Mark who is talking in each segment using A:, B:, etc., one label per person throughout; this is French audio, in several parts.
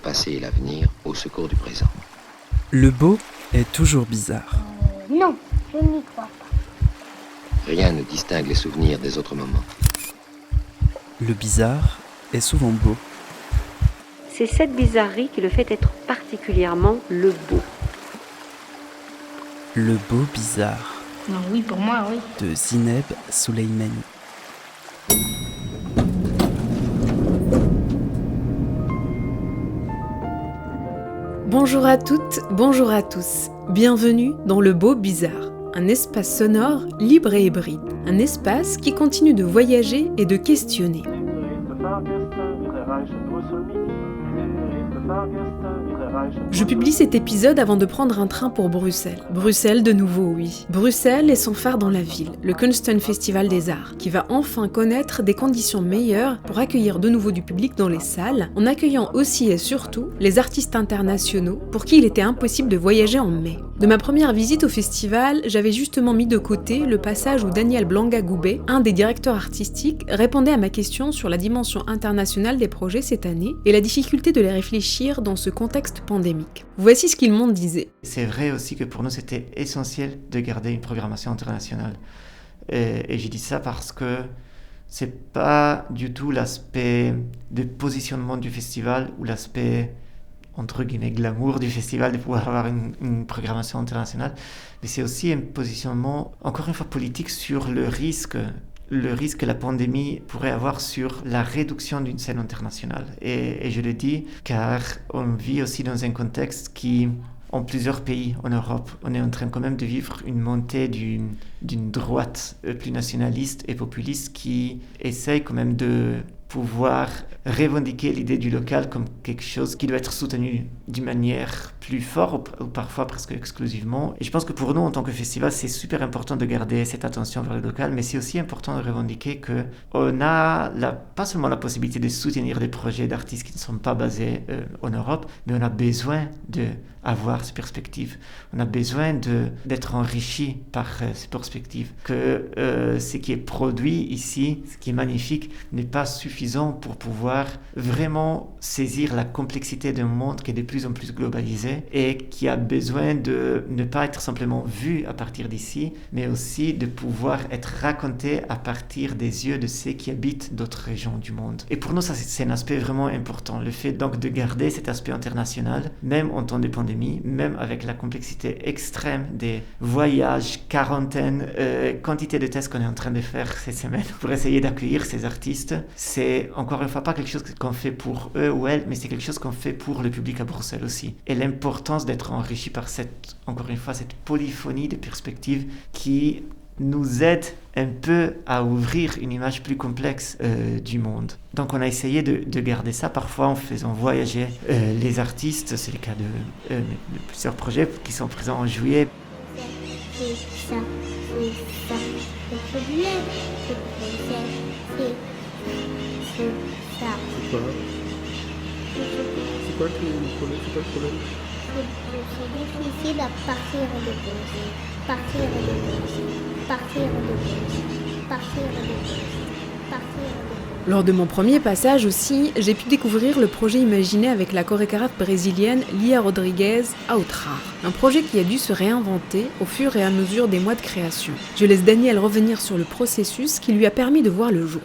A: passé et l'avenir au secours du présent.
B: Le beau est toujours bizarre.
C: Non, je n'y crois pas.
A: Rien ne distingue les souvenirs des autres moments.
B: Le bizarre est souvent beau.
D: C'est cette bizarrerie qui le fait être particulièrement le beau.
B: Le beau bizarre.
C: Non, oui, pour moi, oui.
B: De Zineb Souleimani.
E: Bonjour à toutes, bonjour à tous. Bienvenue dans Le Beau Bizarre, un espace sonore libre et hybride. Un espace qui continue de voyager et de questionner. Je publie cet épisode avant de prendre un train pour Bruxelles. Bruxelles de nouveau, oui. Bruxelles est son phare dans la ville, le Kunsten Festival des Arts, qui va enfin connaître des conditions meilleures pour accueillir de nouveau du public dans les salles, en accueillant aussi et surtout les artistes internationaux pour qui il était impossible de voyager en mai. De ma première visite au festival, j'avais justement mis de côté le passage où Daniel Blanga-Goubet, un des directeurs artistiques, répondait à ma question sur la dimension internationale des projets cette année et la difficulté de les réfléchir dans ce contexte pandémique. Voici ce qu'il m'en disait.
F: C'est vrai aussi que pour nous, c'était essentiel de garder une programmation internationale. Et je dis ça parce que c'est pas du tout l'aspect de positionnement du festival ou l'aspect, entre guillemets, glamour du festival de pouvoir avoir une programmation internationale, mais c'est aussi un positionnement, encore une fois, politique sur le risque que la pandémie pourrait avoir sur la réduction d'une scène internationale. Et je le dis car on vit aussi dans un contexte qui, en plusieurs pays en Europe, on est en train quand même de vivre une montée d'une droite plus nationaliste et populiste qui essaye quand même de pouvoir revendiquer l'idée du local comme quelque chose qui doit être soutenu d'une manière plus forte ou parfois presque exclusivement. Et je pense que pour nous, en tant que festival, c'est super important de garder cette attention vers le local, mais c'est aussi important de revendiquer qu'on a pas seulement la possibilité de soutenir des projets d'artistes qui ne sont pas basés en Europe, mais on a besoin d'avoir ces perspectives. On a besoin d'être enrichi par ces perspectives. Que ce qui est produit ici, ce qui est magnifique, n'est pas suffisant pour pouvoir vraiment saisir la complexité d'un monde qui est de plus en plus globalisé et qui a besoin de ne pas être simplement vu à partir d'ici, mais aussi de pouvoir être raconté à partir des yeux de ceux qui habitent d'autres régions du monde. Et pour nous, ça, c'est un aspect vraiment important. Le fait donc de garder cet aspect international, même en temps de pandémie, même avec la complexité extrême des voyages, quarantaines, quantité de tests qu'on est en train de faire ces semaines pour essayer d'accueillir ces artistes, c'est encore une fois pas quelque chose qu'on fait pour eux ou elles, mais c'est quelque chose qu'on fait pour le public à Bruxelles aussi. Et l'importance d'être enrichi par encore une fois, cette polyphonie de perspectives qui nous aide un peu à ouvrir une image plus complexe du monde. Donc on a essayé de garder ça, parfois en faisant voyager les artistes. C'est le cas de plusieurs projets qui sont présents en juillet.
C: C'est ça. Le problème, c'est ça.
G: C'est quoi le problème?
C: C'est difficile à partir de Bruxelles.
E: Lors de mon premier passage aussi, j'ai pu découvrir le projet imaginé avec la chorégraphe brésilienne Lia Rodrigues Autrar. Un projet qui a dû se réinventer au fur et à mesure des mois de création. Je laisse Daniel revenir sur le processus qui lui a permis de voir le jour.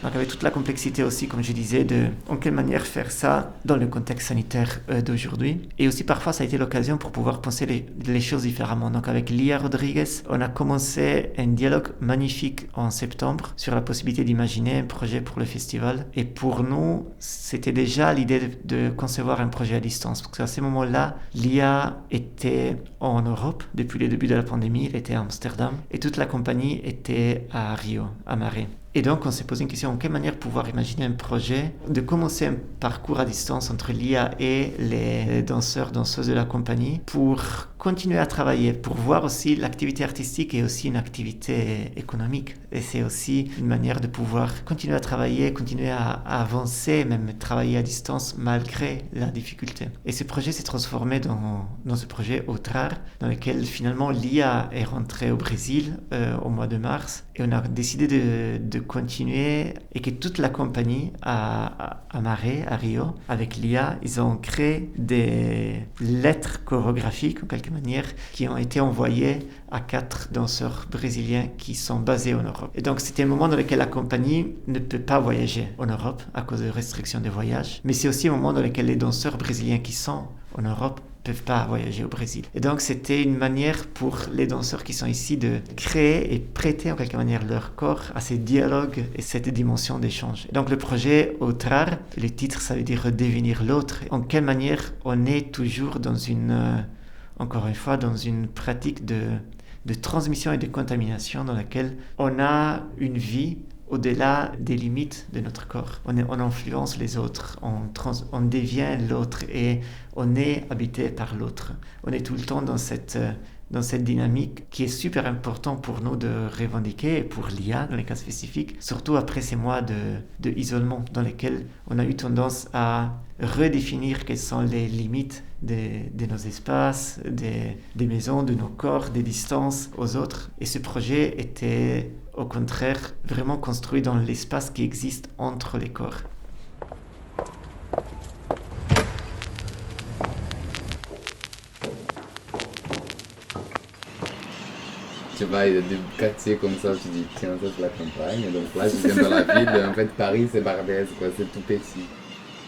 F: Donc avec toute la complexité aussi, comme je disais, de en quelle manière faire ça dans le contexte sanitaire d'aujourd'hui. Et aussi parfois ça a été l'occasion pour pouvoir penser les choses différemment. Donc avec Lia Rodrigues, on a commencé un dialogue magnifique en septembre sur la possibilité d'imaginer un projet pour le festival. Et pour nous, c'était déjà l'idée de concevoir un projet à distance. Parce qu'à ce moment-là, Lia était en Europe depuis le début de la pandémie, elle était à Amsterdam. Et toute la compagnie était à Rio, à Marais. Et donc, on s'est posé une question, en quelle manière pouvoir imaginer un projet, de commencer un parcours à distance entre l'IA et les danseurs, danseuses de la compagnie pour continuer à travailler pour voir aussi l'activité artistique est aussi une activité économique. Et c'est aussi une manière de pouvoir continuer à travailler, continuer à avancer, même travailler à distance malgré la difficulté. Et ce projet s'est transformé dans ce projet Outrar, dans lequel finalement l'IA est rentrée au Brésil au mois de mars. Et on a décidé de continuer et que toute la compagnie à Maré, à Rio, avec l'IA, ils ont créé des lettres chorégraphiques, en quelque manière, qui ont été envoyées à 4 danseurs brésiliens qui sont basés en Europe. Et donc, c'était un moment dans lequel la compagnie ne peut pas voyager en Europe à cause de restrictions de voyage. Mais c'est aussi un moment dans lequel les danseurs brésiliens qui sont en Europe peuvent pas voyager au Brésil. Et donc, c'était une manière pour les danseurs qui sont ici de créer et prêter en quelque manière leur corps à ces dialogues et cette dimension d'échange. Et donc, le projet Outrar, le titre, ça veut dire devenir l'autre. En quelle manière on est toujours dans encore une fois, dans une pratique de transmission et de contamination dans laquelle on a une vie au-delà des limites de notre corps. On influence les autres, on devient l'autre et on est habité par l'autre. On est tout le temps dans cette dynamique qui est super important pour nous de revendiquer et pour l'IA dans les cas spécifiques, surtout après ces mois de isolement dans lesquels on a eu tendance à redéfinir quelles sont les limites de nos espaces, des maisons, de nos corps, des distances aux autres. Et ce projet était au contraire vraiment construit dans l'espace qui existe entre les corps.
H: Tu vas de quartier comme ça, tu dis tiens, ça c'est la campagne. Donc là, je viens dans la ville. En fait, Paris, c'est Barbès, quoi, c'est tout petit.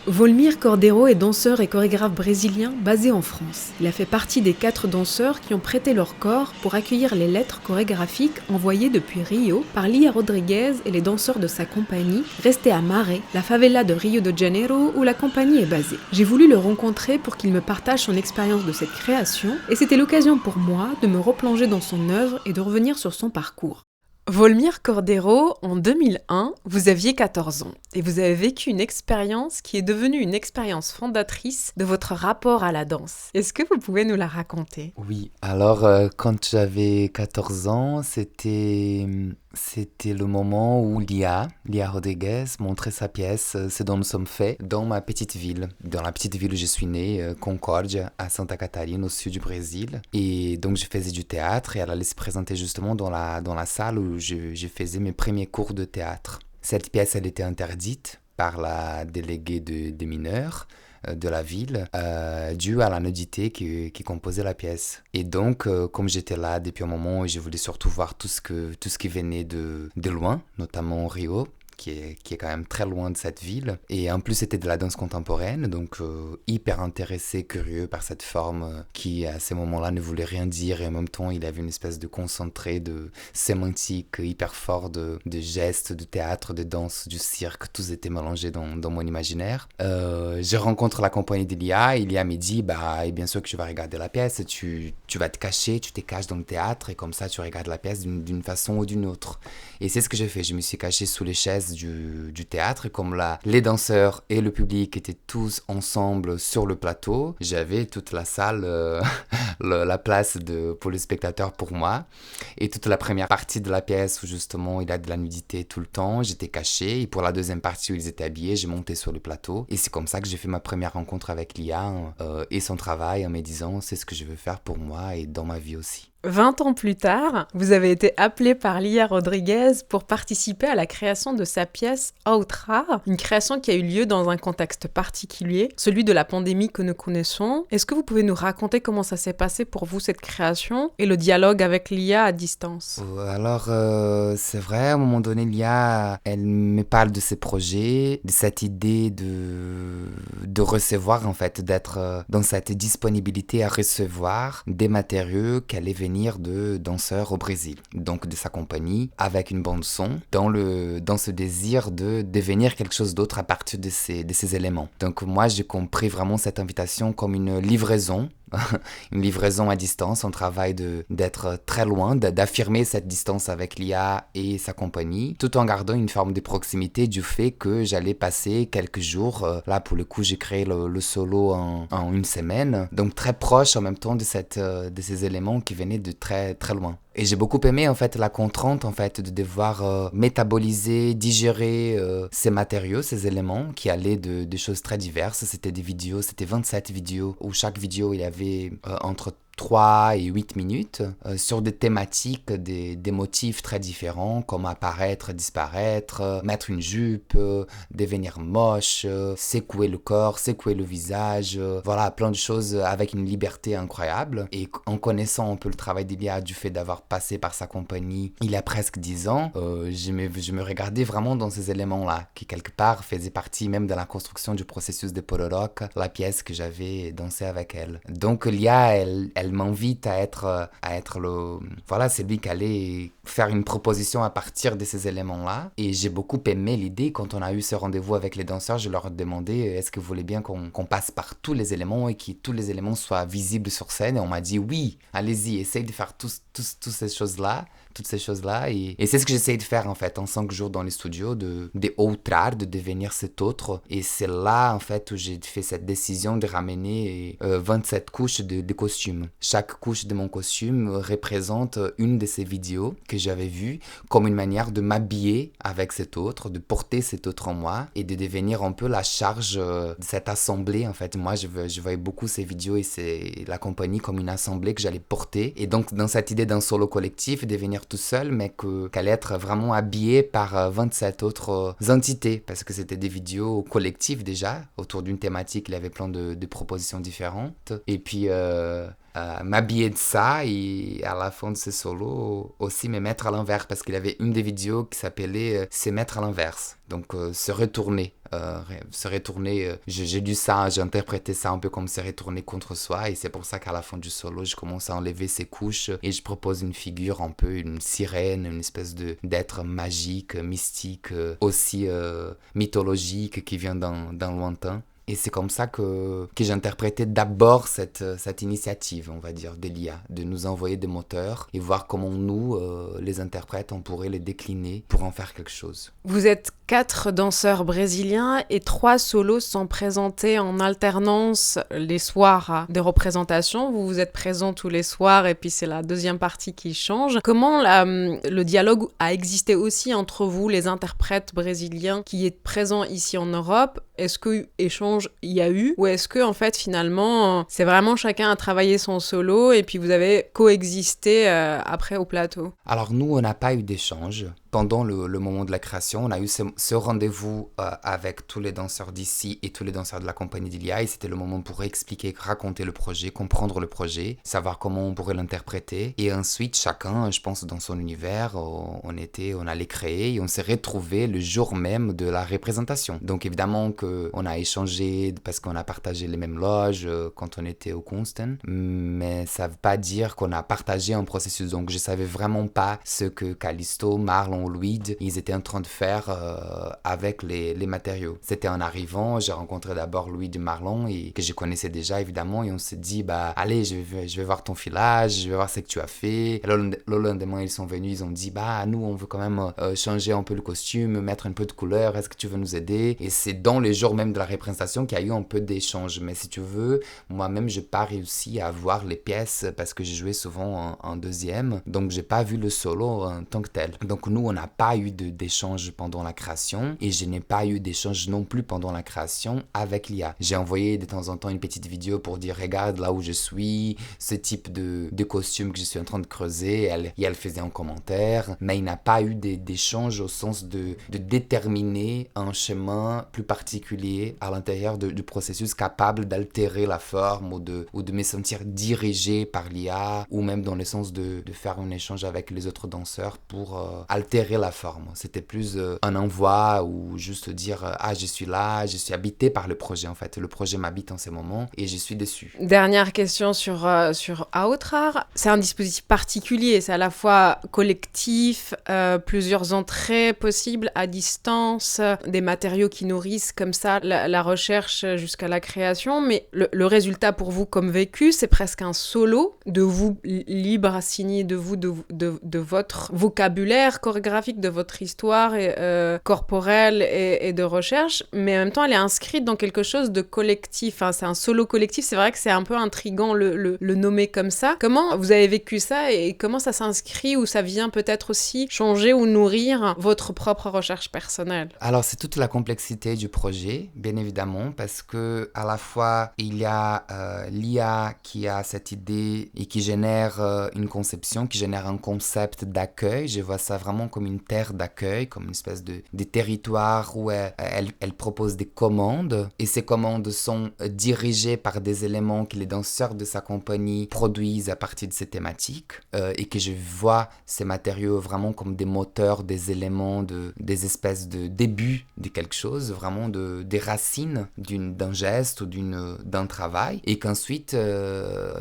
E: Volmir Cordeiro est danseur et chorégraphe brésilien basé en France. Il a fait partie des 4 danseurs qui ont prêté leur corps pour accueillir les lettres chorégraphiques envoyées depuis Rio par Lia Rodriguez et les danseurs de sa compagnie, restés à Maré, la favela de Rio de Janeiro où la compagnie est basée. J'ai voulu le rencontrer pour qu'il me partage son expérience de cette création et c'était l'occasion pour moi de me replonger dans son œuvre et de revenir sur son parcours. Volmir Cordeiro, en 2001, vous aviez 14 ans et vous avez vécu une expérience qui est devenue une expérience fondatrice de votre rapport à la danse. Est-ce que vous pouvez nous la raconter ?
I: Oui, alors quand j'avais 14 ans, c'était le moment où Lia Rodriguez montrait sa pièce « Ce dont nous sommes faits » dans ma petite ville, dans la petite ville où je suis née, Concórdia, à Santa Catarina, au sud du Brésil. Et donc je faisais du théâtre et elle allait se présenter justement dans la salle où je faisais mes premiers cours de théâtre. Cette pièce, elle était interdite par la déléguée des mineurs de la ville, dû à la nudité qui composait la pièce. Et donc, comme j'étais là depuis un moment et je voulais surtout voir tout ce qui venait de loin, notamment Rio, qui est quand même très loin de cette ville. Et en plus, c'était de la danse contemporaine, donc hyper intéressé, curieux par cette forme qui, à ces moments-là, ne voulait rien dire. Et en même temps, il avait une espèce de concentré de sémantique hyper fort, de gestes, de théâtre, de danse, du cirque. Tous étaient mélangés dans mon imaginaire. Je rencontre la compagnie d'Elia. Elia me dit, et bien sûr que tu vas regarder la pièce. Tu vas te cacher, tu te caches dans le théâtre. Et comme ça, tu regardes la pièce d'une façon ou d'une autre. Et c'est ce que j'ai fait. Je me suis caché sous les chaises du théâtre, et comme les danseurs et le public étaient tous ensemble sur le plateau, j'avais toute la salle, la place pour les spectateurs pour moi, et toute la première partie de la pièce où justement il y a de la nudité tout le temps, j'étais caché, et pour la deuxième partie où ils étaient habillés, j'ai monté sur le plateau, et c'est comme ça que j'ai fait ma première rencontre avec Lia et son travail en me disant c'est ce que je veux faire pour moi et dans ma vie aussi.
E: 20 ans plus tard, vous avez été appelé par Lia Rodriguez pour participer à la création de sa pièce Outrar, une création qui a eu lieu dans un contexte particulier, celui de la pandémie que nous connaissons. Est-ce que vous pouvez nous raconter comment ça s'est passé pour vous cette création et le dialogue avec Lia à distance ?
I: Alors, c'est vrai, à un moment donné, Lia, elle me parle de ses projets, de cette idée de recevoir, en fait, d'être dans cette disponibilité à recevoir des matériaux qu'elle est venue de danseurs au Brésil, donc de sa compagnie, avec une bande son, dans ce désir de devenir quelque chose d'autre à partir de ces éléments. Donc moi, j'ai compris vraiment cette invitation comme une livraison une livraison à distance, un travail d'être très loin, d'affirmer cette distance avec l'IA et sa compagnie, tout en gardant une forme de proximité du fait que j'allais passer quelques jours. Là, pour le coup, j'ai créé le solo en une semaine, donc très proche en même temps de ces éléments qui venaient de très, très loin. Et j'ai beaucoup aimé en fait la contrainte en fait de devoir métaboliser, digérer ces matériaux, ces éléments qui allaient de choses très diverses. C'était des vidéos, c'était 27 vidéos où chaque vidéo il y avait entre 3 et 8 minutes sur des thématiques, des motifs très différents comme apparaître, disparaître, mettre une jupe, devenir moche, secouer le corps, secouer le visage, voilà, plein de choses avec une liberté incroyable. Et en connaissant un peu le travail d'Ilia du fait d'avoir passé par sa compagnie il y a presque 10 ans, je me regardais vraiment dans ces éléments-là qui quelque part faisaient partie même de la construction du processus de Polorock, la pièce que j'avais dansé avec elle. Donc Lia, elle m'invite à être le... Voilà, c'est lui qui allait faire une proposition à partir de ces éléments-là. Et j'ai beaucoup aimé l'idée. Quand on a eu ce rendez-vous avec les danseurs, je leur ai demandé est-ce que vous voulez bien qu'on passe par tous les éléments et que tous les éléments soient visibles sur scène. Et on m'a dit oui, allez-y, essaye de faire toutes ces choses-là. Et c'est ce que j'essaye de faire en fait en 5 jours dans les studios, de outrar, de devenir cet autre. Et c'est là en fait où j'ai fait cette décision de ramener 27 couches de costumes. Chaque couche de mon costume représente une de ces vidéos que j'avais vues comme une manière de m'habiller avec cet autre, de porter cet autre en moi et de devenir un peu la charge de cette assemblée en fait. Moi je voyais beaucoup ces vidéos et la compagnie comme une assemblée que j'allais porter. Et donc dans cette idée d'un solo collectif, devenir tout seul, mais qu'elle être vraiment habillée par 27 autres entités, parce que c'était des vidéos collectives déjà, autour d'une thématique, il y avait plein de propositions différentes. Et puis m'habiller de ça et à la fin de ce solo aussi me mettre à l'envers, parce qu'il y avait une des vidéos qui s'appelait se mettre à l'inverse, donc se retourner. J'ai lu ça, j'ai interprété ça un peu comme se retourner contre soi, et c'est pour ça qu'à la fin du solo je commence à enlever ces couches et je propose une figure un peu une sirène, une espèce d'être magique, mystique, aussi mythologique qui vient d'un lointain. Et c'est comme ça que j'ai interprété d'abord cette initiative, on va dire, de l'IA, de nous envoyer des moteurs et voir comment nous, les interprètes, on pourrait les décliner pour en faire quelque chose.
E: Vous êtes 4 danseurs brésiliens et 3 solos sont présentés en alternance les soirs de représentation. Vous êtes présents tous les soirs et puis c'est la deuxième partie qui change. Comment le dialogue a existé aussi entre vous, les interprètes brésiliens qui êtes présents ici en Europe? Est-ce que échange il y a eu, ou est-ce que en fait finalement c'est vraiment chacun a travaillé son solo et puis vous avez coexisté après au plateau?
I: Alors nous on n'a pas eu d'échange. Pendant le moment de la création, on a eu ce rendez-vous avec tous les danseurs d'ici et tous les danseurs de la compagnie d'Ilia, et c'était le moment pour expliquer, raconter le projet, comprendre le projet, savoir comment on pourrait l'interpréter. Et ensuite, chacun, je pense, dans son univers, on allait créer et on s'est retrouvés le jour même de la représentation. Donc évidemment qu'on a échangé parce qu'on a partagé les mêmes loges quand on était au Constant, mais ça ne veut pas dire qu'on a partagé un processus. Donc je ne savais vraiment pas ce que Callisto, Marlon, Louide, ils étaient en train de faire avec les matériaux. C'était en arrivant, j'ai rencontré d'abord Louide et Marlon, et que je connaissais déjà évidemment, et on s'est dit, allez, je vais voir ton filage, je vais voir ce que tu as fait. Et le lendemain, ils sont venus, ils ont dit, nous, on veut quand même changer un peu le costume, mettre un peu de couleur, est-ce que tu veux nous aider? Et c'est dans les jours même de la représentation qu'il y a eu un peu d'échange. Mais si tu veux, moi-même, je n'ai pas réussi à voir les pièces parce que j'ai joué souvent en deuxième, donc j'ai pas vu le solo en tant que tel. Donc nous, on n'a pas eu d'échange pendant la création, et je n'ai pas eu d'échange non plus pendant la création avec l'IA. J'ai envoyé de temps en temps une petite vidéo pour dire regarde là où je suis, ce type de costume que je suis en train de creuser, et elle faisait un commentaire, mais il n'a pas eu d'échange au sens de déterminer un chemin plus particulier à l'intérieur du processus capable d'altérer la forme ou de me sentir dirigé par l'IA, ou même dans le sens de faire un échange avec les autres danseurs pour altérer altérer la forme. C'était plus un envoi ou juste dire je suis là, je suis habité par le projet en fait. Le projet m'habite en ce moment et je suis dessus.
E: Dernière question sur Outrar. C'est un dispositif particulier, c'est à la fois collectif, plusieurs entrées possibles à distance, des matériaux qui nourrissent comme ça la recherche jusqu'à la création, mais le résultat pour vous comme vécu, c'est presque un solo de vous libre, assigné de vous, de votre vocabulaire chorégraphique, de votre histoire corporelle et de recherche, mais en même temps elle est inscrite dans quelque chose de collectif, hein, c'est un solo collectif, c'est vrai que c'est un peu intriguant le nommer comme ça. Comment vous avez vécu ça et comment ça s'inscrit ou ça vient peut-être aussi changer ou nourrir votre propre recherche personnelle?
I: Alors c'est toute la complexité du projet, bien évidemment, parce que à la fois il y a l'IA qui a cette idée et qui génère une conception, qui génère un concept d'accueil. Je vois ça vraiment comme une terre d'accueil, comme une espèce de territoire où elle propose des commandes et ces commandes sont dirigées par des éléments que les danseurs de sa compagnie produisent à partir de ces thématiques et que je vois ces matériaux vraiment comme des moteurs, des éléments, des espèces de début de quelque chose, vraiment des racines d'un geste ou d'un travail et qu'ensuite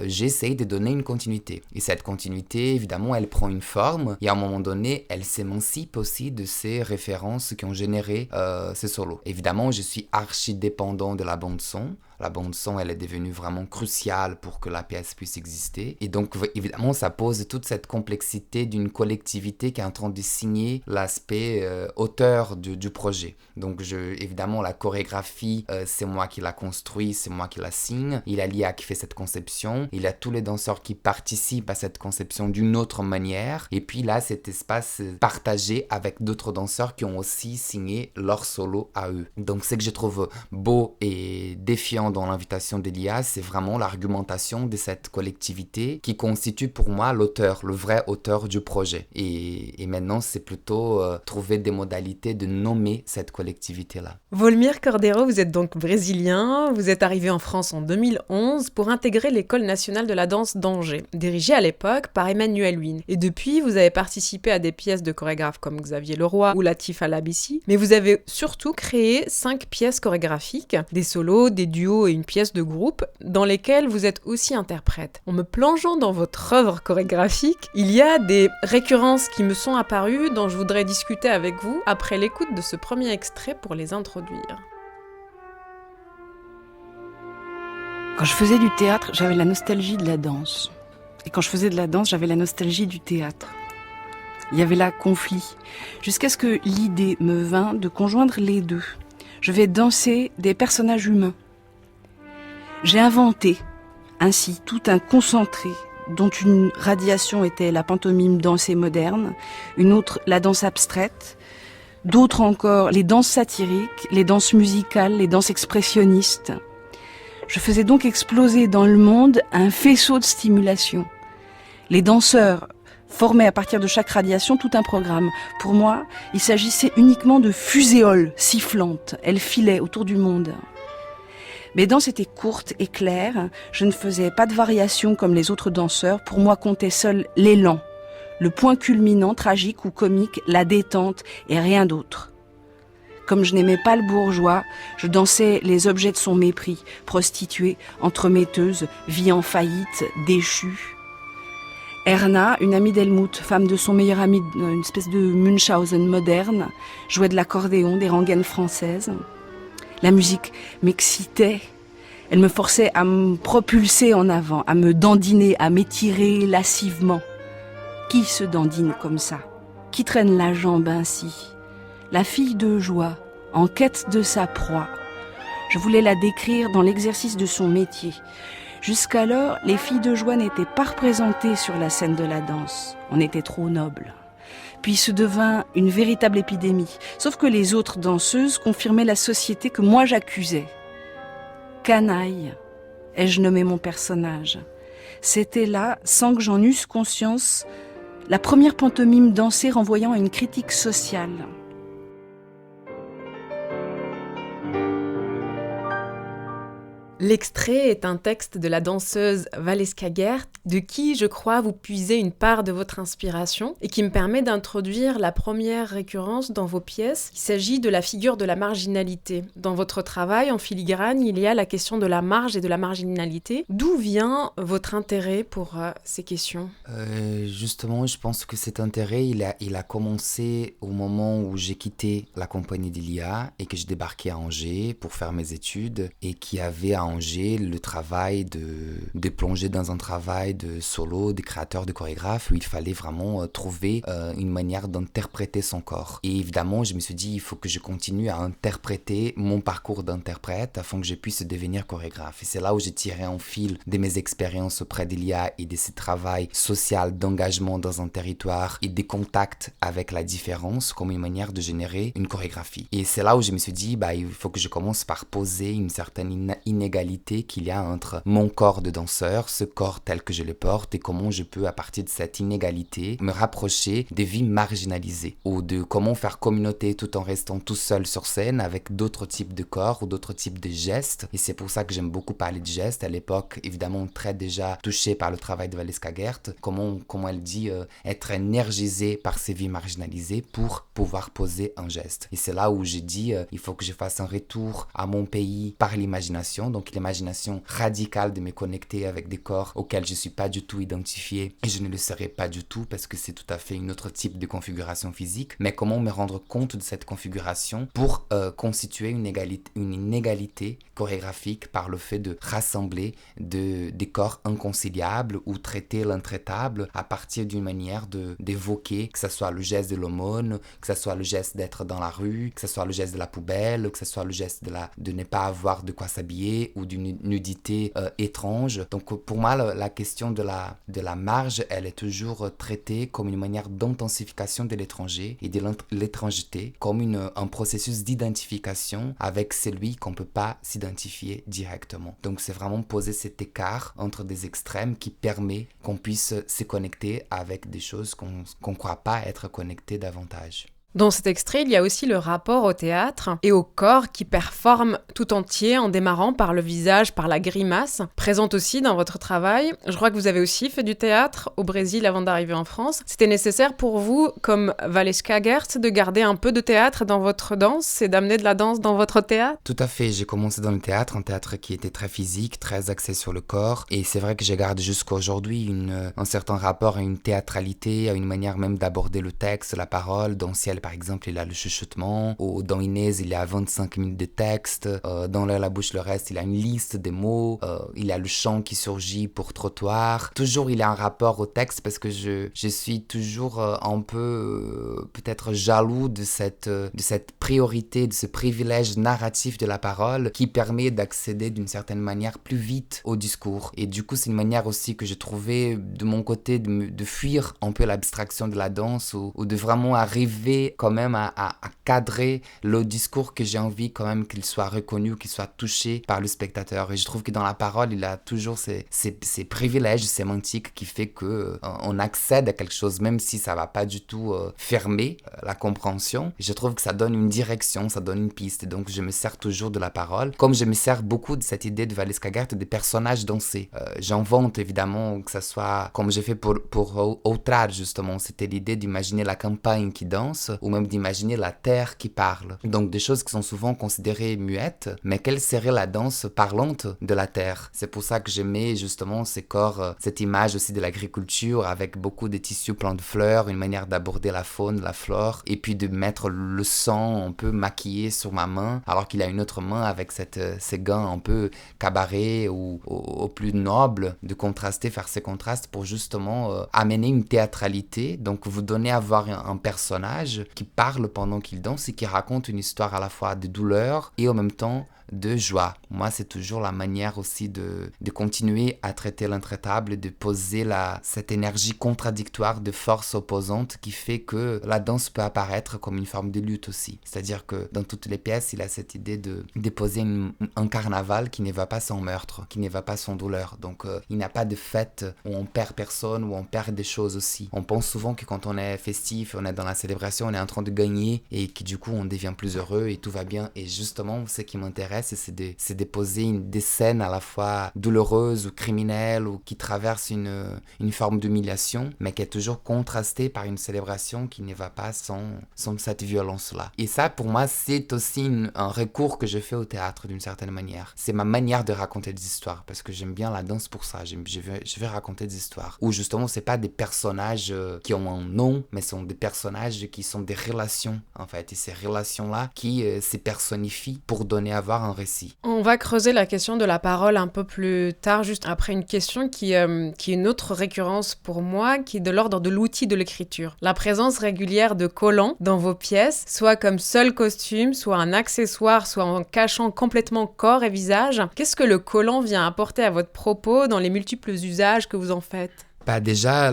I: j'essaye de donner une continuité. Et cette continuité, évidemment, elle prend une forme et à un moment donné, elle s'émancipe aussi de ces références qui ont généré ces solos. Évidemment, je suis archi dépendant de la bande-son. La bande-son, elle est devenue vraiment cruciale pour que la pièce puisse exister. Et donc, évidemment, ça pose toute cette complexité d'une collectivité qui est en train de signer l'aspect auteur du projet. Donc, évidemment, la chorégraphie, c'est moi qui la construis, c'est moi qui la signe. Il y a l'IA qui fait cette conception. Il y a tous les danseurs qui participent à cette conception d'une autre manière. Et puis là, cet espace partagé avec d'autres danseurs qui ont aussi signé leur solo à eux. Donc, ce que je trouve beau et défiant dans l'invitation de l'IA, c'est vraiment l'argumentation de cette collectivité qui constitue pour moi l'auteur, le vrai auteur du projet. Et maintenant, c'est plutôt trouver des modalités de nommer cette collectivité-là.
E: Volmir Cordeiro, vous êtes donc brésilien, vous êtes arrivé en France en 2011 pour intégrer l'École nationale de la danse d'Angers, dirigée à l'époque par Emmanuel Huynh. Et depuis, vous avez participé à des pièces de chorégraphes comme Xavier Leroy ou Latif Al-Abissi, mais vous avez surtout créé 5 pièces chorégraphiques, des solos, des duos et une pièce de groupe, dans lesquelles vous êtes aussi interprète. En me plongeant dans votre œuvre chorégraphique, il y a des récurrences qui me sont apparues dont je voudrais discuter avec vous après l'écoute de ce premier extrait pour les introduire.
J: Quand je faisais du théâtre, j'avais la nostalgie de la danse. Et quand je faisais de la danse, j'avais la nostalgie du théâtre. Il y avait là conflit, jusqu'à ce que l'idée me vint de conjoindre les deux. Je vais danser des personnages humains. J'ai inventé ainsi tout un concentré dont une radiation était la pantomime dansée moderne, une autre la danse abstraite, d'autres encore les danses satiriques, les danses musicales, les danses expressionnistes. Je faisais donc exploser dans le monde un faisceau de stimulation. Les danseurs formaient à partir de chaque radiation tout un programme. Pour moi, il s'agissait uniquement de fuséoles sifflantes. Elles filaient autour du monde. Mes danses étaient courtes et claires. Je ne faisais pas de variations comme les autres danseurs. Pour moi, comptait seul l'élan, le point culminant, tragique ou comique, la détente et rien d'autre. Comme je n'aimais pas le bourgeois, je dansais les objets de son mépris, prostituées, entremetteuses, vie en faillite, déchues. Erna, une amie d'Helmut, femme de son meilleur ami, une espèce de Munchausen moderne, jouait de l'accordéon, des rengaines françaises. La musique m'excitait. Elle me forçait à me propulser en avant, à me dandiner, à m'étirer lascivement. Qui se dandine comme ça? Qui traîne la jambe ainsi? La fille de joie, en quête de sa proie. Je voulais la décrire dans l'exercice de son métier. Jusqu'alors, les filles de joie n'étaient pas représentées sur la scène de la danse. On était trop nobles. Puis se devint une véritable épidémie. Sauf que les autres danseuses confirmaient la société que moi j'accusais. Canaille, ai-je nommé mon personnage. C'était là, sans que j'en eusse conscience, la première pantomime dansée renvoyant à une critique sociale.
E: L'extrait est un texte de la danseuse Valeska Gert, de qui, je crois, vous puisez une part de votre inspiration et qui me permet d'introduire la première récurrence dans vos pièces. Il s'agit de la figure de la marginalité. Dans votre travail, en filigrane, il y a la question de la marge et de la marginalité. D'où vient votre intérêt pour ces questions ?
I: Justement, je pense que cet intérêt, il a commencé au moment où j'ai quitté la compagnie d'Ilia et que je débarquais à Angers pour faire mes études et qui avait à Angers le travail de plonger dans un travail de solo, de créateur, de chorégraphe où il fallait vraiment trouver une manière d'interpréter son corps. Et évidemment, je me suis dit, il faut que je continue à interpréter mon parcours d'interprète afin que je puisse devenir chorégraphe. Et c'est là où j'ai tiré un fil de mes expériences auprès d'Ilia et de ce travail social d'engagement dans un territoire et des contacts avec la différence comme une manière de générer une chorégraphie. Et c'est là où je me suis dit, il faut que je commence par poser une certaine inégalité qu'il y a entre mon corps de danseur, ce corps tel que je le porte, et comment je peux, à partir de cette inégalité, me rapprocher des vies marginalisées, ou de comment faire communauté tout en restant tout seul sur scène avec d'autres types de corps ou d'autres types de gestes. Et c'est pour ça que j'aime beaucoup parler de gestes. À l'époque, évidemment, très déjà touché par le travail de Valeska Gert, comment elle dit, être énergisé par ces vies marginalisées pour pouvoir poser un geste. Et c'est là où j'ai dit, il faut que je fasse un retour à mon pays par l'imagination, donc l'imagination radicale de me connecter avec des corps auxquels je ne suis pas du tout identifié et je ne le serai pas du tout parce que c'est tout à fait un autre type de configuration physique, mais comment me rendre compte de cette configuration pour constituer une inégalité chorégraphique par le fait de rassembler des corps inconciliables ou traiter l'intraitable à partir d'une manière d'évoquer, que ce soit le geste de l'aumône, que ce soit le geste d'être dans la rue, que ce soit le geste de la poubelle, que ce soit le geste de ne pas avoir de quoi s'habiller ou d'une nudité étrange. Donc pour moi, la question de la marge, elle est toujours traitée comme une manière d'intensification de l'étranger et de l'étrangeté, comme un processus d'identification avec celui qu'on ne peut pas s'identifier directement. Donc c'est vraiment poser cet écart entre des extrêmes qui permet qu'on puisse se connecter avec des choses qu'on ne croit pas être connectées davantage.
E: Dans cet extrait, il y a aussi le rapport au théâtre et au corps qui performe tout entier en démarrant par le visage, par la grimace, présente aussi dans votre travail. Je crois que vous avez aussi fait du théâtre au Brésil avant d'arriver en France. C'était nécessaire pour vous, comme Valeska Gert, de garder un peu de théâtre dans votre danse et d'amener de la danse dans votre théâtre ?
I: Tout à fait, j'ai commencé dans le théâtre, un théâtre qui était très physique, très axé sur le corps, et c'est vrai que je garde jusqu'à aujourd'hui un certain rapport à une théâtralité, à une manière même d'aborder le texte, la parole. Dans Ciel, par exemple, il a le chuchotement, ou dans Inès, il y a 25 minutes de texte, dans La bouche, le reste, il a une liste de mots, il a le chant qui surgit pour Trottoir. Toujours, il a un rapport au texte parce que je suis toujours un peu peut-être jaloux de cette priorité, de ce privilège narratif de la parole qui permet d'accéder d'une certaine manière plus vite au discours. Et du coup, c'est une manière aussi que j'ai trouvé de mon côté de fuir un peu l'abstraction de la danse ou de vraiment arriver quand même à cadrer le discours que j'ai envie quand même qu'il soit reconnu, qu'il soit touché par le spectateur. Et je trouve que dans la parole, il a toujours ces privilèges sémantiques qui fait qu'on accède à quelque chose, même si ça va pas du tout fermer la compréhension. Je trouve que ça donne une direction, ça donne une piste. Et donc, je me sers toujours de la parole, comme je me sers beaucoup de cette idée de Valeska Gert, des personnages dansés. J'invente évidemment que ça soit, comme j'ai fait pour Outrar, justement, c'était l'idée d'imaginer la campagne qui danse, ou même d'imaginer la terre qui parle. Donc des choses qui sont souvent considérées muettes, mais quelle serait la danse parlante de la terre? C'est pour ça que j'aimais justement ces corps, cette image aussi de l'agriculture avec beaucoup de tissus pleins de fleurs, une manière d'aborder la faune, la flore, et puis de mettre le sang un peu maquillé sur ma main, alors qu'il a une autre main avec ces gants un peu cabaret ou au plus noble, de contraster, faire ces contrastes pour justement amener une théâtralité, donc vous donner à voir un personnage qui parle pendant qu'il danse et qui raconte une histoire à la fois de douleur et en même temps de joie. Moi, c'est toujours la manière aussi de continuer à traiter l'intraitable, de poser cette énergie contradictoire de force opposante qui fait que la danse peut apparaître comme une forme de lutte aussi. C'est-à-dire que dans toutes les pièces, il a cette idée de déposer un carnaval qui ne va pas sans meurtre, qui ne va pas sans douleur. Donc, il n'y a pas de fête où on perd personne, où on perd des choses aussi. On pense souvent que quand on est festif, on est dans la célébration, on est en train de gagner et que du coup, on devient plus heureux et tout va bien. Et justement, ce qui m'intéresse, m'intéresse, c'est de poser des scènes à la fois douloureuses ou criminelles ou qui traversent une forme d'humiliation, mais qui est toujours contrastée par une célébration qui ne va pas sans cette violence-là. Et ça, pour moi, c'est aussi un recours que je fais au théâtre d'une certaine manière. C'est ma manière de raconter des histoires, parce que j'aime bien la danse pour ça. Je vais raconter des histoires où justement, c'est pas des personnages qui ont un nom, mais sont des personnages qui sont des relations, en fait. Et ces relations-là qui se personnifient pour donner à voir un récit.
E: On va creuser la question de la parole un peu plus tard, juste après une question qui est une autre récurrence pour moi, qui est de l'ordre de l'outil de l'écriture. La présence régulière de collants dans vos pièces, soit comme seul costume, soit un accessoire, soit en cachant complètement corps et visage. Qu'est-ce que le collant vient apporter à votre propos dans les multiples usages que vous en faites ?
I: Déjà,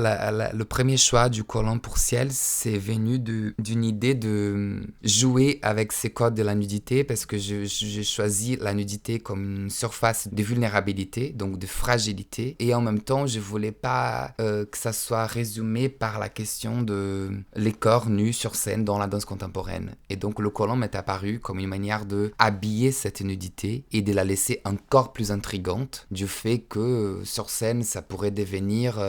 I: le premier choix du collant pour ciel, c'est venu d'une idée de jouer avec ces codes de la nudité, parce que j'ai choisi la nudité comme une surface de vulnérabilité, donc de fragilité, et en même temps, je voulais pas que ça soit résumé par la question de les corps nus sur scène dans la danse contemporaine. Et donc, le collant m'est apparu comme une manière de habiller cette nudité et de la laisser encore plus intrigante, du fait que sur scène, ça pourrait devenir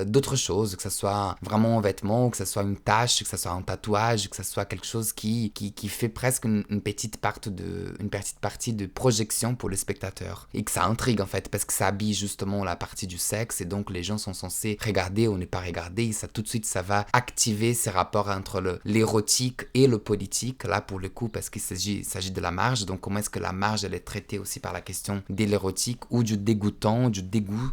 I: d'autres choses, que ce soit vraiment un vêtement, que ce soit une tache, que ce soit un tatouage, que ce soit quelque chose qui fait presque une petite partie de projection pour le spectateur. Et que ça intrigue en fait, parce que ça habille justement la partie du sexe, et donc les gens sont censés regarder ou ne pas regarder, et ça tout de suite ça va activer ces rapports entre l'érotique et le politique, là pour le coup, parce qu'il s'agit de la marge. Donc comment est-ce que la marge elle est traitée aussi par la question de l'érotique ou du dégoûtant, du dégoût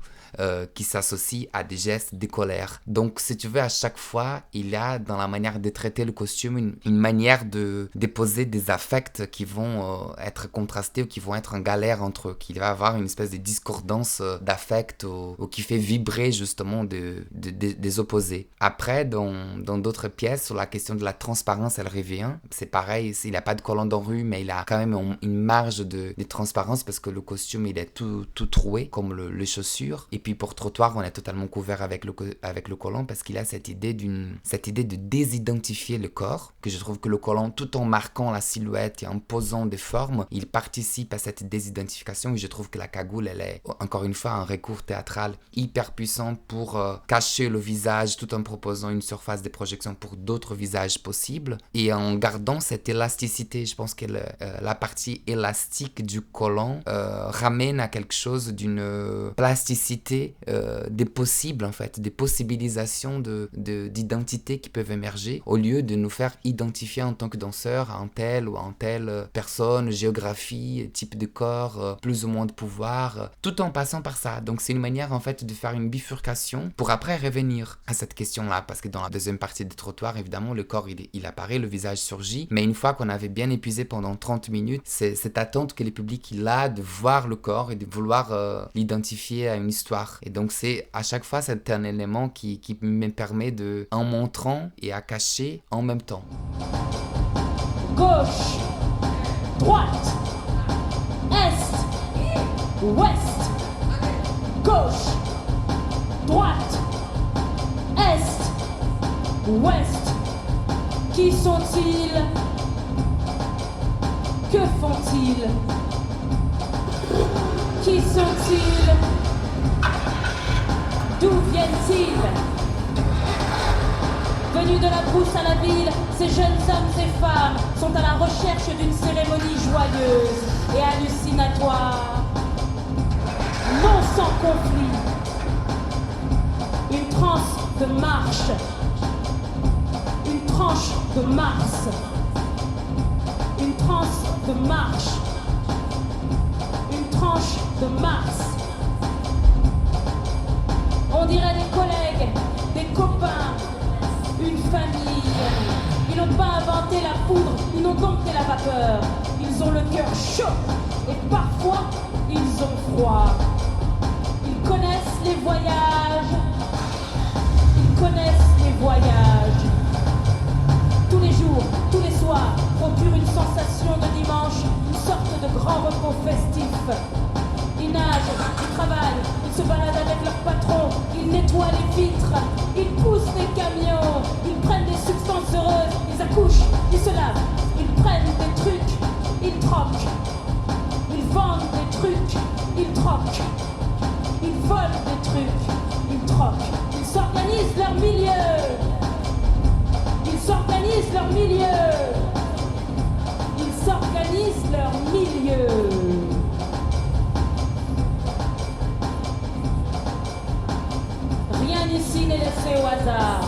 I: qui s'associe à des gestes de colère. Donc, si tu veux, à chaque fois, il y a dans la manière de traiter le costume une manière de déposer des affects qui vont être contrastés ou qui vont être en galère entre eux, qu'il va y avoir une espèce de discordance d'affects ou qui fait vibrer justement des opposés. Après, dans d'autres pièces, sur la question de la transparence, elle revient. C'est pareil, il n'a pas de collant dans rue, mais il a quand même une marge de transparence parce que le costume, il est tout troué, comme les chaussures. Et puis pour trottoir, on est totalement couvert avec le collant parce qu'il a cette idée de désidentifier le corps, que je trouve que le collant, tout en marquant la silhouette et en posant des formes, il participe à cette désidentification. Et je trouve que la cagoule, elle est encore une fois un recours théâtral hyper puissant pour cacher le visage tout en proposant une surface de projection pour d'autres visages possibles et en gardant cette élasticité. Je pense que la partie élastique du collant ramène à quelque chose d'une plasticité des possibles en fait, des possibilisations d'identités qui peuvent émerger au lieu de nous faire identifier en tant que danseur à un tel ou à une telle personne, géographie, type de corps, plus ou moins de pouvoir, tout en passant par ça. Donc c'est une manière en fait de faire une bifurcation pour après revenir à cette question-là, parce que dans la deuxième partie du trottoir, évidemment, le corps il apparaît, le visage surgit, mais une fois qu'on avait bien épuisé pendant 30 minutes, c'est cette attente que le public il a de voir le corps et de vouloir l'identifier à une histoire. Et donc c'est à chaque fois c'est un élément qui me permet de, en montrant et à cacher en même temps.
K: Gauche, droite, est, ouest. Gauche, droite, est, ouest. Qui sont-ils? Que font-ils? Qui sont-ils? D'où viennent-ils? Venus de la brousse à la ville, ces jeunes hommes et femmes sont à la recherche d'une cérémonie joyeuse et hallucinatoire. Non sans conflit. Une transe de marche. Une tranche de Mars. Une transe de marche. Une tranche de Mars. On dirait des collègues, des copains, une famille. Ils n'ont pas inventé la poudre, ils n'ont dompté la vapeur. Ils ont le cœur chaud et parfois ils ont froid. Ils connaissent les voyages. Ils connaissent les voyages. Tous les jours, tous les soirs, procurent une sensation de dimanche, une sorte de grand repos festif. Ils nagent, ils travaillent, ils se baladent avec leur patron, ils nettoient les vitres, ils poussent des camions, ils prennent des substances heureuses, ils accouchent, ils se lavent, ils prennent des trucs, ils troquent, Ils vendent des trucs, ils troquent. Ils volent des trucs, ils troquent. Ils s'organisent leur milieu. Ils s'organisent leur milieu. Ils s'organisent leur milieu. Rien ici n'est laissé au hasard,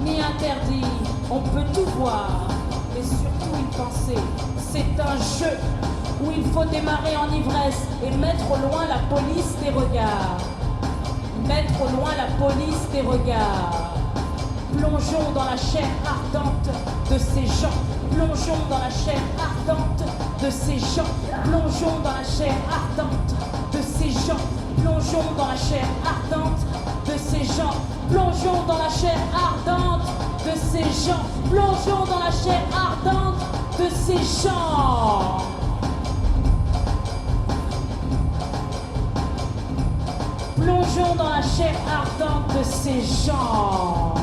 K: ni interdit. On peut tout voir, mais surtout y penser. C'est un jeu où il faut démarrer en ivresse et mettre au loin la police des regards. Mettre au loin la police des regards. Plongeons dans la chair ardente de ces gens. Plongeons dans la chair ardente de ces gens. Plongeons dans la chair ardente de ces gens. Plongeons dans la chair ardente de ces gens. Plongeons dans la chair ardente de ces gens. Plongeons dans la chair ardente de ces gens. Plongeons dans la chair ardente de ces gens.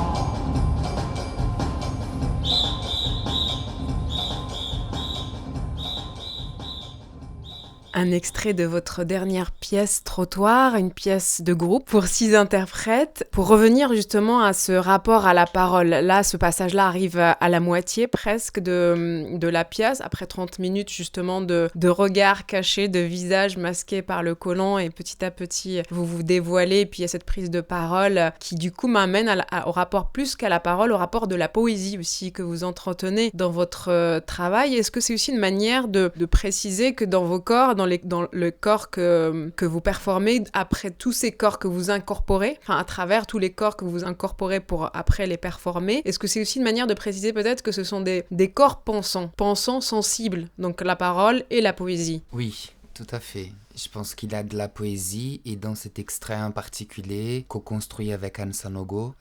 E: Un extrait de votre dernière pièce Trottoir, une pièce de groupe pour 6 interprètes. Pour revenir justement à ce rapport à la parole, là, ce passage-là arrive à la moitié presque de la pièce, après 30 minutes justement de regards cachés, de visages masqués par le collant, et petit à petit, vous vous dévoilez, et puis il y a cette prise de parole qui du coup m'amène au rapport plus qu'à la parole, au rapport de la poésie aussi que vous entretenez dans votre travail. Est-ce que c'est aussi une manière de préciser que dans vos corps, dans le corps que vous performez, après tous ces corps que vous incorporez, enfin à travers tous les corps que vous incorporez pour après les performer, est-ce que c'est aussi une manière de préciser peut-être que ce sont des corps pensants sensibles, donc la parole et la poésie?
I: Oui, tout à fait. Je pense qu'il a de la poésie, et dans cet extrait en particulier, co-construit avec Anne Sanogo,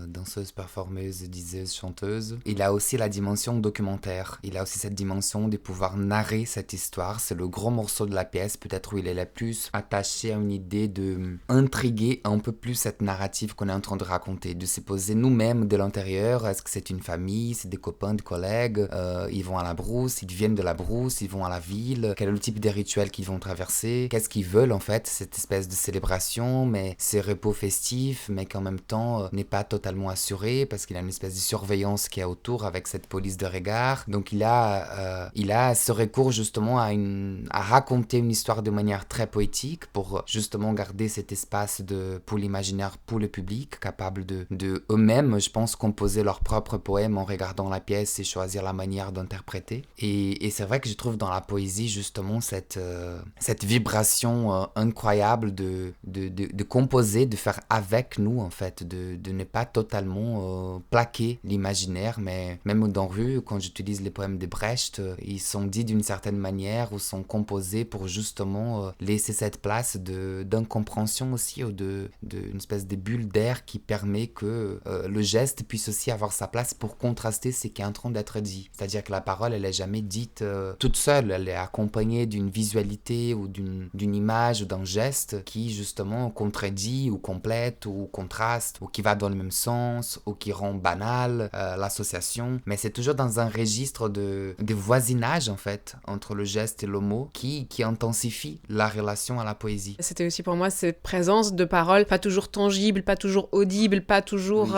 I: danseuse, performeuse, diseuse, chanteuse, il a aussi la dimension documentaire. Il a aussi cette dimension de pouvoir narrer cette histoire. C'est le gros morceau de la pièce, peut-être où il est le plus attaché à une idée de intriguer un peu plus cette narrative qu'on est en train de raconter, de se poser nous-mêmes de l'intérieur. Est-ce que c'est une famille, c'est des copains, des collègues, ils vont à la brousse, ils viennent de la brousse, ils vont à la ville, quel est le type de rituel qu'ils vont traverser? Qu'est-ce qu'ils veulent en fait, cette espèce de célébration, mais ces repos festifs, mais qui en même temps n'est pas totalement assuré parce qu'il y a une espèce de surveillance qui est autour avec cette police de regard. Donc il a ce recours justement à raconter une histoire de manière très poétique pour justement garder cet espace pour l'imaginaire, pour le public, capable de eux-mêmes, je pense, composer leurs propres poèmes en regardant la pièce et choisir la manière d'interpréter. Et c'est vrai que je trouve dans la poésie justement cette vibration incroyable de composer, de faire avec nous en fait, de ne pas totalement plaquer l'imaginaire, mais même dans Rue, quand j'utilise les poèmes de Brecht, ils sont dits d'une certaine manière ou sont composés pour justement laisser cette place d'incompréhension aussi, ou d'une espèce de bulle d'air qui permet que le geste puisse aussi avoir sa place pour contraster ce qui est en train d'être dit. C'est-à-dire que la parole, elle est jamais dite toute seule, elle est accompagnée d'une visualité ou d'une image ou d'un geste qui justement contredit ou complète ou contraste ou qui va dans le même sens ou qui rend banal l'association, mais c'est toujours dans un registre de voisinage en fait entre le geste et le mot qui intensifie la relation à la poésie.
E: C'était aussi pour moi cette présence de paroles pas toujours tangible, pas toujours audible, pas toujours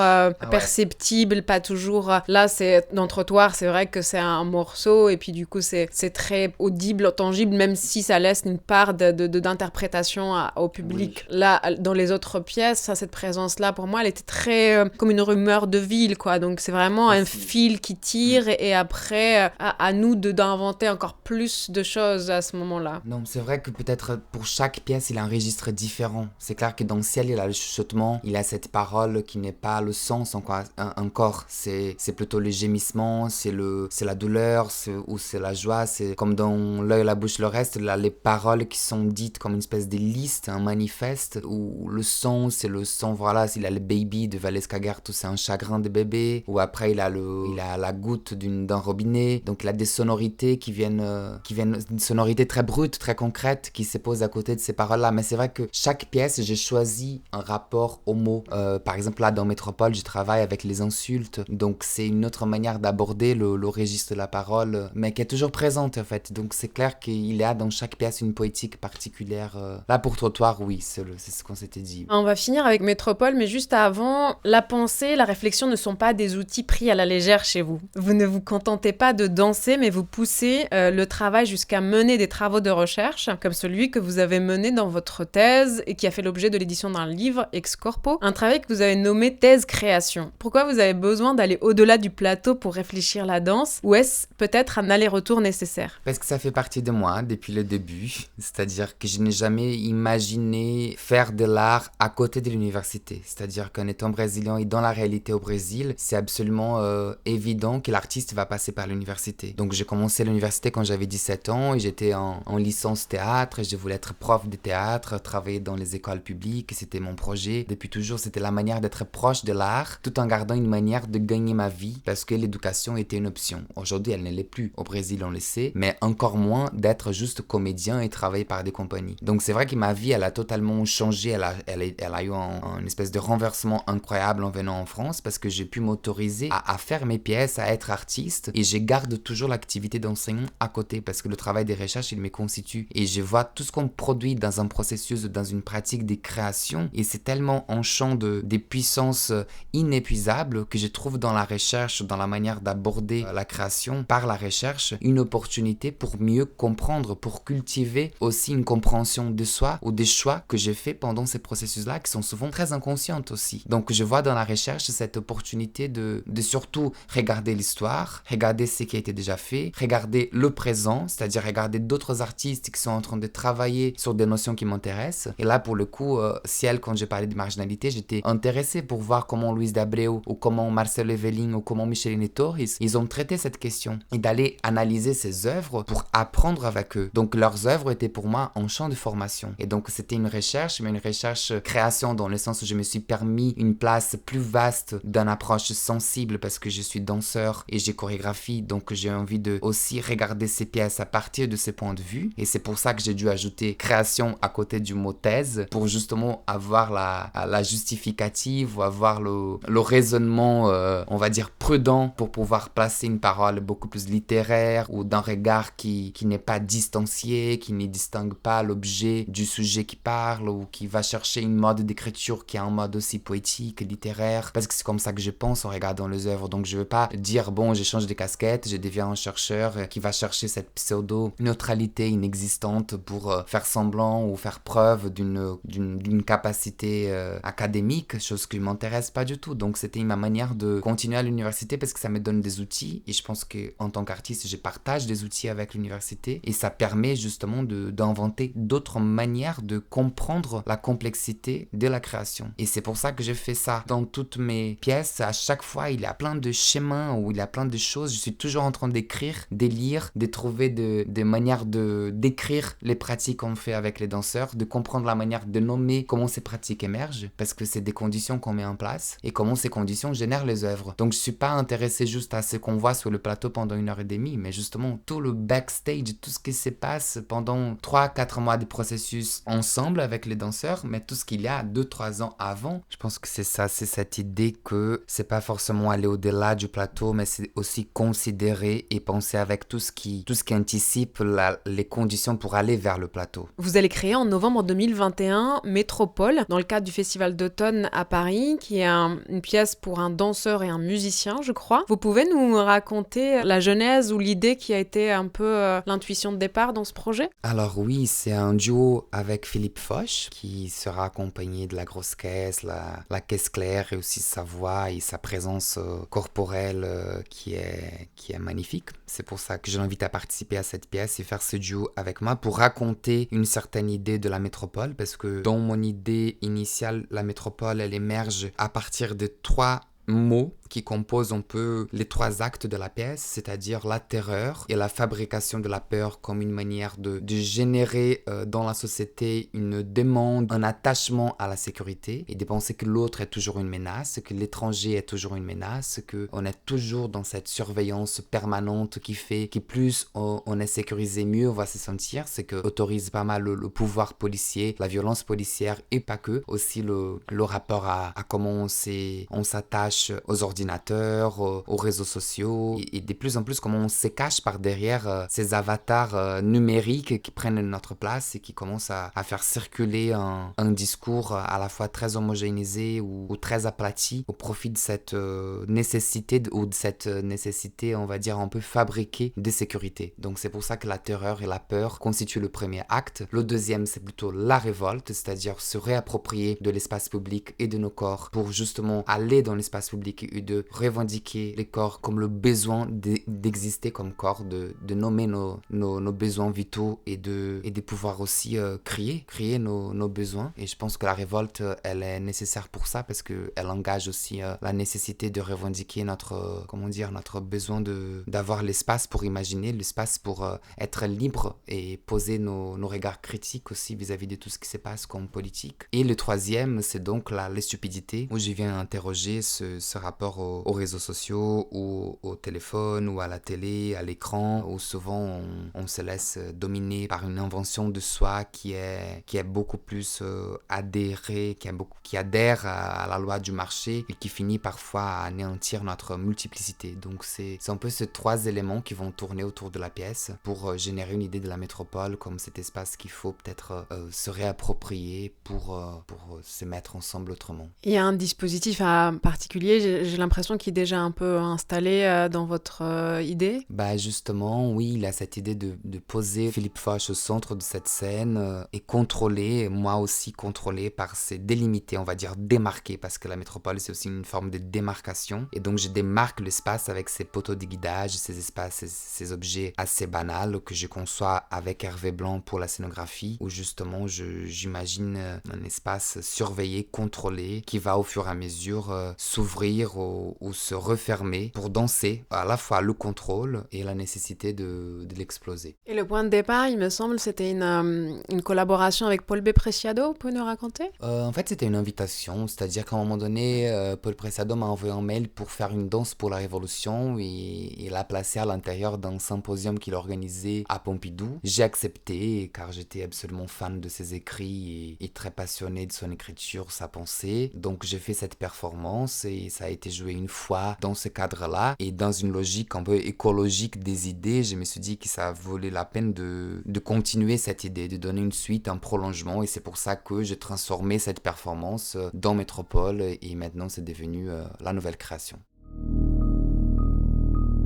E: perceptible, pas toujours là. C'est dans Trottoir, c'est vrai que c'est un morceau et puis du coup c'est très audible, tangible, même si ça laisse une part d'interprétation au public. Oui. Là, dans les autres pièces, cette présence-là, pour moi, elle était très comme une rumeur de ville, quoi. Donc, c'est vraiment un fil qui tire et après, à nous d'inventer encore plus de choses à ce moment-là.
I: Non, c'est vrai que peut-être pour chaque pièce, il a un registre différent. C'est clair que dans Ciel, il a le chuchotement, il a cette parole qui n'est pas le sens encore. C'est plutôt le gémissement, c'est la douleur, ou c'est la joie. C'est comme dans L'œil, la bouche, le reste, là, les paroles qui sont dites comme une espèce de liste, un manifeste, où le son, c'est le son, voilà, il a le baby de Valesca Cagarto, c'est un chagrin de bébé, ou après il a la goutte d'un robinet, donc il a des sonorités qui viennent une sonorité très brute, très concrète, qui se pose à côté de ces paroles-là. Mais c'est vrai que chaque pièce, j'ai choisi un rapport aux mots. Par exemple, là, dans Métropole, je travaille avec les insultes, donc c'est une autre manière d'aborder le registre de la parole, mais qui est toujours présente, en fait. Donc c'est clair qu'il y a dans chaque pièce une poétique particulière. Là, pour Trottoir, oui, c'est ce qu'on s'était dit.
E: On va finir avec Métropole, mais juste avant, la pensée, la réflexion ne sont pas des outils pris à la légère chez vous. Vous ne vous contentez pas de danser, mais vous poussez le travail jusqu'à mener des travaux de recherche, comme celui que vous avez mené dans votre thèse et qui a fait l'objet de l'édition d'un livre, Ex Corpo, un travail que vous avez nommé thèse création. Pourquoi vous avez besoin d'aller au-delà du plateau pour réfléchir la danse, ou est-ce peut-être un aller-retour nécessaire?
I: Parce que ça fait partie de moi depuis le début, c'est-à-dire que je n'ai jamais imaginé faire de l'art à côté de l'université, c'est-à-dire qu'en étant brésilien et dans la réalité au Brésil, c'est absolument évident que l'artiste va passer par l'université. Donc j'ai commencé l'université quand j'avais 17 ans et j'étais en licence théâtre et je voulais être prof de théâtre, travailler dans les écoles publiques, c'était mon projet. Depuis toujours, c'était la manière d'être proche de l'art tout en gardant une manière de gagner ma vie parce que l'éducation était une option. Aujourd'hui, elle ne l'est plus. Au Brésil, on le sait, mais encore moins d'être juste comédien et travailler par des compagnies. Donc c'est vrai que ma vie, elle a totalement changé, elle a eu une espèce de renversement incroyable en venant en France parce que j'ai pu m'autoriser à faire mes pièces, à être artiste et je garde toujours l'activité d'enseignant à côté parce que le travail des recherches, il me constitue et je vois tout ce qu'on produit dans un processus, dans une pratique de création et c'est tellement un champ des puissances inépuisables que je trouve dans la recherche, dans la manière d'aborder la création par la recherche, une opportunité pour mieux comprendre, pour cultiver aussi une compréhension de soi ou des choix que j'ai fait pendant ces processus-là qui sont souvent très inconscientes aussi. Donc je vois dans la recherche cette opportunité de surtout regarder l'histoire, regarder ce qui a été déjà fait, regarder le présent, c'est-à-dire regarder d'autres artistes qui sont en train de travailler sur des notions qui m'intéressent. Et là, pour le coup, Ciel, quand j'ai parlé de marginalité, j'étais intéressé pour voir comment Luis d'Abreu ou comment Marcelo Evelyn ou comment Micheline Torres, ils ont traité cette question et d'aller analyser ces œuvres pour apprendre avec eux. Donc leurs œuvres étaient pour moi un champ de formation. Et donc c'était une recherche, mais une recherche création dans le sens où je me suis permis une place plus vaste d'une approche sensible parce que je suis danseur et j'ai chorégraphie, donc j'ai envie de aussi regarder ces pièces à partir de ces points de vue. Et c'est pour ça que j'ai dû ajouter création à côté du mot thèse pour justement avoir la justificative ou avoir le raisonnement, on va dire, prudent pour pouvoir placer une parole beaucoup plus littéraire ou d'un regard qui n'est pas distancié, qui ne distingue pas l'objet du sujet qui parle ou qui va chercher une mode d'écriture qui est un mode aussi poétique, littéraire, parce que c'est comme ça que je pense en regardant les œuvres. Donc je veux pas dire, bon, je change de casquette, je deviens un chercheur qui va chercher cette pseudo-neutralité inexistante pour faire semblant ou faire preuve d'une capacité académique, chose qui m'intéresse pas du tout. Donc c'était ma manière de continuer à l'université parce que ça me donne des outils et je pense qu'en tant qu'artiste, je partage des outils avec l'université et ça permet justement d'inventer d'autres manières de comprendre la complexité de la création. Et c'est pour ça que je fais ça. Dans toutes mes pièces, à chaque fois, il y a plein de chemins où il y a plein de choses. Je suis toujours en train d'écrire, de lire, de trouver des manières d'écrire les pratiques qu'on fait avec les danseurs, de comprendre la manière de nommer comment ces pratiques émergent, parce que c'est des conditions qu'on met en place et comment ces conditions génèrent les œuvres. Donc je suis pas intéressé juste à ce qu'on voit sur le plateau pendant 1h30, mais justement tout le backstage, tout ce qui se passe pendant 3-4 mois de processus ensemble avec les danseurs, mais tout ce qu'il y a 2-3 ans avant. Je pense que c'est ça, c'est cette idée que c'est pas forcément aller au-delà du plateau, mais c'est aussi considérer et penser avec tout ce qui anticipe les conditions pour aller vers le plateau.
E: Vous allez créer en novembre 2021 Métropole, dans le cadre du Festival d'automne à Paris, qui est une pièce pour un danseur et un musicien, je crois. Vous pouvez nous raconter la genèse ou l'idée qui a été un peu l'intuition de départ dans ce projet?
I: Alors oui, c'est un duo avec Philippe Foch, qui sera accompagné de la grosse caisse, la caisse claire et aussi sa voix et sa présence corporelle qui est magnifique. C'est pour ça que je l'invite à participer à cette pièce et faire ce duo avec moi pour raconter une certaine idée de la métropole, parce que dans mon idée initiale, la métropole, elle émerge à partir de 3 mots qui compose un peu les 3 actes de la pièce, c'est-à-dire la terreur et la fabrication de la peur comme une manière de générer dans la société une demande, un attachement à la sécurité et de penser que l'autre est toujours une menace, que l'étranger est toujours une menace, qu'on est toujours dans cette surveillance permanente qui fait que plus on est sécurisé, mieux on va se sentir. C'est que autorise pas mal le pouvoir policier, la violence policière et pas que. Aussi le rapport à comment on s'attache aux ordinateurs, aux réseaux sociaux et de plus en plus comment on se cache par derrière ces avatars numériques qui prennent notre place et qui commencent à faire circuler un discours à la fois très homogénéisé ou très aplati au profit de cette nécessité on va dire un peu fabriquée de sécurité. Donc c'est pour ça que la terreur et la peur constituent le premier acte. Le deuxième, c'est plutôt la révolte, c'est-à-dire se réapproprier de l'espace public et de nos corps pour justement aller dans l'espace public et de revendiquer les corps comme le besoin d'exister comme corps, de nommer nos besoins vitaux et de pouvoir aussi crier nos besoins. Et je pense que la révolte, elle est nécessaire pour ça parce qu'elle engage aussi la nécessité de revendiquer notre besoin d'avoir l'espace pour imaginer, l'espace pour être libre et poser nos regards critiques aussi vis-à-vis de tout ce qui se passe comme politique. Et le troisième, c'est donc la stupidité, où je viens interroger ce rapport aux réseaux sociaux ou au téléphone ou à la télé, à l'écran, où souvent on se laisse dominer par une invention de soi qui est beaucoup plus adhérée, qui adhère à la loi du marché et qui finit parfois à anéantir notre multiplicité. Donc c'est un peu ces 3 éléments qui vont tourner autour de la pièce pour générer une idée de la métropole comme cet espace qu'il faut peut-être se réapproprier pour se mettre ensemble autrement.
E: Il y a un dispositif particulier, j'ai l'impression qu'il est déjà un peu installé dans votre idée.
I: Justement, oui, il a cette idée de poser Philippe Foch au centre de cette scène et contrôler, moi aussi contrôler par ces délimités, on va dire démarquer, parce que la métropole c'est aussi une forme de démarcation et donc je démarque l'espace avec ces poteaux de guidage, ces espaces, ces objets assez banals que je conçois avec Hervé Blanc pour la scénographie où justement j'imagine un espace surveillé, contrôlé qui va au fur et à mesure s'ouvrir ou se refermer pour danser à la fois le contrôle et la nécessité de l'exploser.
E: Et le point de départ, il me semble, c'était une collaboration avec Paul B. Preciado, vous pouvez nous raconter ?
I: En fait, c'était une invitation, c'est-à-dire qu'à un moment donné, Paul Preciado m'a envoyé un mail pour faire une danse pour la Révolution et il l'a placé à l'intérieur d'un symposium qu'il organisait à Pompidou. J'ai accepté car j'étais absolument fan de ses écrits et très passionné de son écriture, sa pensée. Donc j'ai fait cette performance et ça a été joué une fois dans ce cadre-là et dans une logique un peu écologique des idées, je me suis dit que ça valait la peine de continuer cette idée, de donner une suite, un prolongement et c'est pour ça que j'ai transformé cette performance dans Métropole et maintenant c'est devenu la nouvelle création.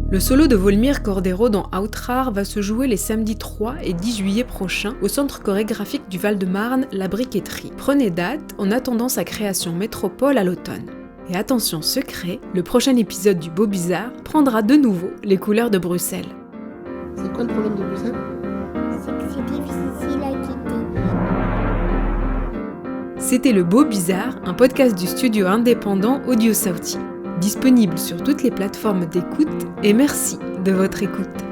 E: Le solo de Volmir Cordero dans Outrar va se jouer les samedis 3 et 10 juillet prochains au centre chorégraphique du Val-de-Marne, La Briqueterie. Prenez date en attendant sa création Métropole à l'automne. Et attention secret, le prochain épisode du Beau Bizarre prendra de nouveau les couleurs de Bruxelles.
G: C'est quoi le problème de Bruxelles ?
C: C'est que c'est difficile à quitter.
E: C'était Le Beau Bizarre, un podcast du studio indépendant Audio Sauti. Disponible sur toutes les plateformes d'écoute et merci de votre écoute.